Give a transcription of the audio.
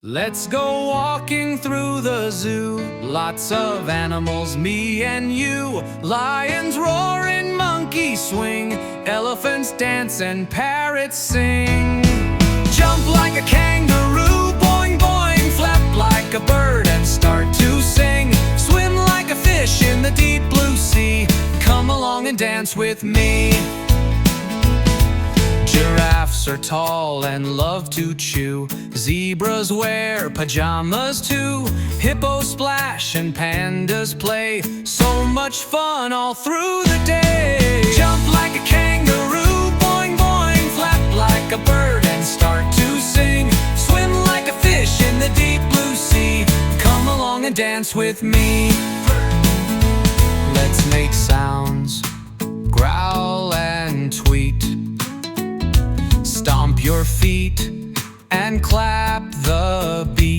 Let's go walking through the zoo. Lots of animals, me and you. Lions roaring, monkeys swing, elephants dance and parrots sing. Jump like a kangaroo, boing boing, flap like a bird and start to sing. Swim like a fish in the deep blue sea. Come along and dance with me. Giraffes are tall and love to chew. Zebras wear pajamas too. Hippos splash and pandas play. So much fun all through the day. Jump like a kangaroo, boing boing, flap like a bird and start to sing. Swim like a fish in the deep blue sea. Come along and dance with me. Let's make sounds, growl and tweet. Stomp your feet and clap the beat.